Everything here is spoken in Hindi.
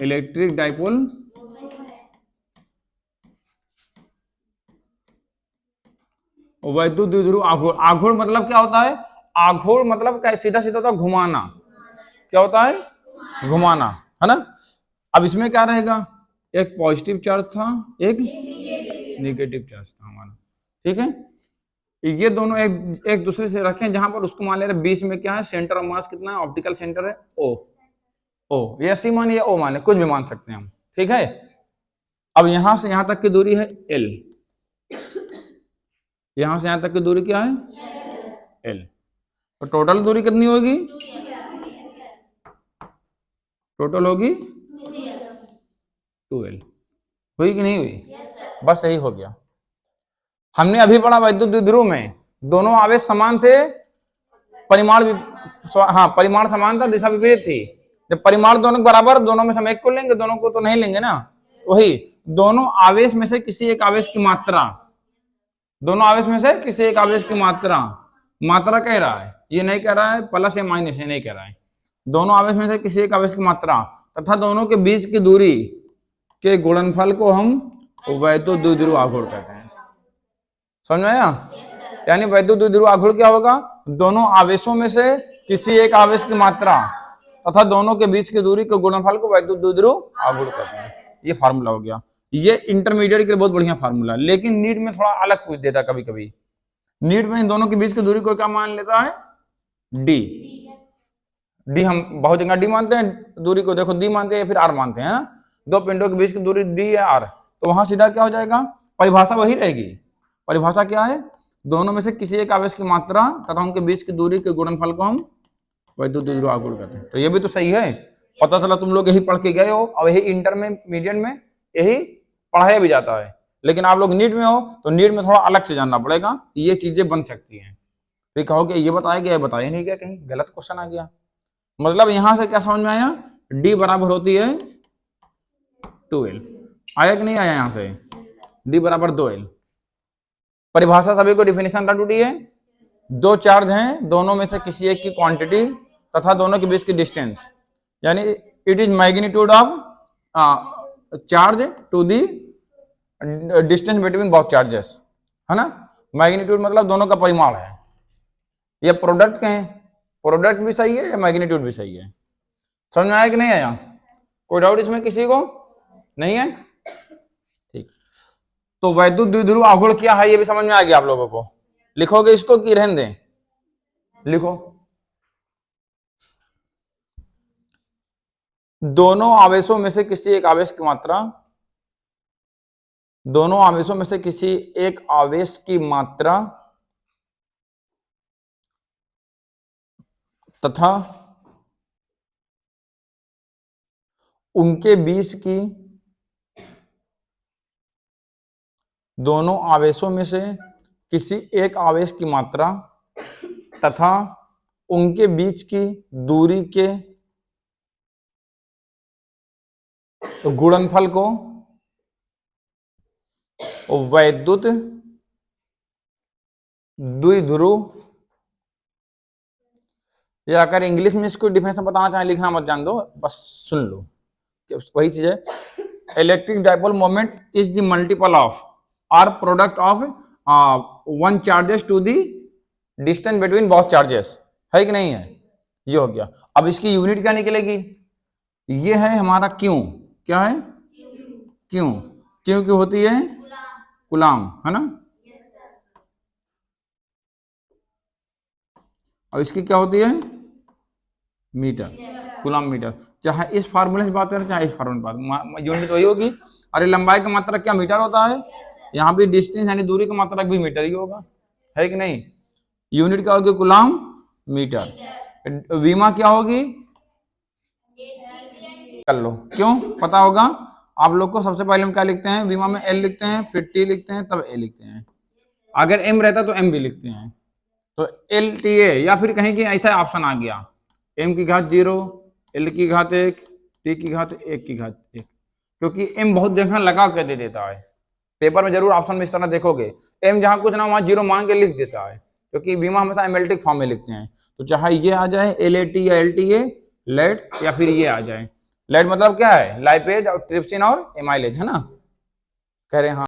इलेक्ट्रिक डाइपोल वैद्युत द्विध्रुव आघूर्ण। आघूर्ण मतलब क्या होता है? आघूर्ण मतलब क्या, सीधा सीधा होता है घुमाना। क्या होता है? घुमाना, है ना। अब इसमें क्या रहेगा, एक पॉजिटिव चार्ज था, एक नेगेटिव चार्ज था हमारा, ठीक है। ये दोनों एक दूसरे से रखें, जहां पर उसको मान ले रहे बीच में क्या है, सेंटर ऑफ मास कितना है, ऑप्टिकल सेंटर है ओ। ओ या सी मान या ओ मान, कुछ भी मान सकते हैं हम, ठीक है। अब यहां से यहां तक की दूरी है एल, यहां से यहां तक की दूरी क्या है, एल। तो टोटल दूरी कितनी होगी, टोटल होगी 2L। हुई कि नहीं हुई? बस यही हो गया। हमने अभी पढ़ा वैद्युत द्विध्रुव में दोनों आवेश समान थे, परिमाण हाँ परिमाण समान था, दिशा विपरीत थी। जब परिमाण दोनों बराबर, दोनों में से हम एक को लेंगे, दोनों को तो नहीं लेंगे ना। वही दोनों आवेश में से किसी एक आवेश की मात्रा, दोनों आवेश में से किसी एक आवेश की मात्रा, मात्रा कह रहा है, ये नहीं कह रहा है प्लस या माइनस, ये नहीं कह रहा है। दोनों आवेश में से किसी एक आवेश की मात्रा तथा दोनों के बीच की दूरी के गुणनफल को हम वैद्युत द्विध्रुव आघूर्ण कहते हैं। समझ में आया? यानी वैद्युत द्विध्रुव आघूर्ण क्या होगा, दोनों आवेशों में से किसी एक आवेश की मात्रा तथा दोनों के बीच की दूरी के गुणनफल को वैद्युत द्विध्रुव आघूर्ण कहते हैं। ये फार्मूला हो गया। ये इंटरमीडिएट के लिए बहुत बढ़िया फार्मूला, लेकिन नीट में थोड़ा अलग पूछ देता कभी कभी। नीट में इन दोनों के बीच की दूरी को क्या मान लेता है, डी। डी हम बहुत जगह डी मानते हैं दूरी को, देखो डी मानते हैं फिर आर मानते हैं, दो पिंडों के बीच की दूरी डी या आर, तो वहां सीधा क्या हो जाएगा, परिभाषा वही रहेगी। परिभाषा क्या है, दोनों में से किसी एक आवेश की मात्रा तथा उनके बीच की दूरी के गुणनफल को हम वैद्युत द्विध्रुव आघूर्ण कहते हैं। तो ये भी तो सही है, पता चला तुम लोग यही पढ़ के गए हो, और यही इंटरमीडिएट में यही पढ़ाया भी जाता है। लेकिन आप लोग नीट में हो तो नीट में थोड़ा अलग से जानना पड़ेगा, ये चीजें बन सकती हैं। तो कहोगे ये बताया गया, बताया नहीं गया, कहीं गलत क्वेश्चन आ गया। मतलब यहां से क्या समझ में आया, डी बराबर होती है 2L। आया कि नहीं आया? यहां से डी बराबर 2L। परिभाषा सभी को डिफिनेशन रट उठी है। दो चार्ज हैं, दोनों में से किसी एक की क्वांटिटी तथा दोनों के बीच की डिस्टेंस, यानी it is magnitude of charge to the distance between both charges, है ना। मैग्नीट्यूड मतलब दोनों का परिमाण है। ये प्रोडक्ट कहें, प्रोडक्ट भी सही है या मैग्नीट्यूड भी सही है। समझ में आया कि नहीं आया? कोई डाउट इसमें किसी को नहीं है? ठीक। तो वैद्युत द्विध्रुव आघूर्ण क्या है ये भी समझ में आ गया आप लोगों को। लिखोगे इसको कि रहने दें? लिखो। दोनों आवेशों में से किसी एक आवेश की मात्रा, दोनों आवेशों में से किसी एक आवेश की मात्रा तथा उनके बीच की, दोनों आवेशों में से किसी एक आवेश की मात्रा तथा उनके बीच की दूरी के गुणनफल को वैद्युत द्विध्रुव, या अगर इंग्लिश में इसको डिफिनेशन बताना चाहे लिखना मत जान दो, बस सुन लो, वही चीज है। Electric dipole moment is the multiple of are product of one charges to the distance between both charges, है कि नहीं है? ये हो गया। अब इसकी यूनिट क्या निकलेगी, ये है हमारा क्यों, क्या है क्यों, क्यों की होती है कूलाम, है ना। अब इसकी क्या होती है मीटर, कूलाम मीटर। चाहे इस फार्मूले से बात करें चाहे इस फार्मूले से बात, यूनिट वही होगी। अरे लंबाई का मात्रक क्या मीटर होता है, यहाँ भी डिस्टेंस यानी दूरी का मात्रक भी मीटर ही होगा, है कि नहीं। यूनिट क्या होगी कूलाम मीटर। वीमा क्या होगी, कर लो, क्यों पता होगा आप लोग को। सबसे पहले हम क्या लिखते हैं, वीमा में एल लिखते हैं, फिर टी लिखते हैं, तब ए लिखते हैं। अगर एम रहता तो एम भी लिखते हैं। तो एल टी ए, या फिर कहीं कि ऐसा ऑप्शन आ गया एम की घात 0, एल की घात 1, टी की घात 1 की घात 1, क्योंकि एम बहुत जगह लगा कर दे देता है। पेपर में जरूर ऑप्शन में इस तरह देखोगे, एम जहां कुछ ना वहां 0 मान के लिख देता है, क्योंकि बीमा हमेशा एनालिटिक फॉर्म में लिखते हैं। तो चाहे ये आ जाए एल ए टी या एल टी ए लेट, या फिर ये आ जाए, लेड मतलब क्या है, लाइपेज और ट्रिप्सिन और एमाइलेज, है ना, कह रहे हैं हाँ।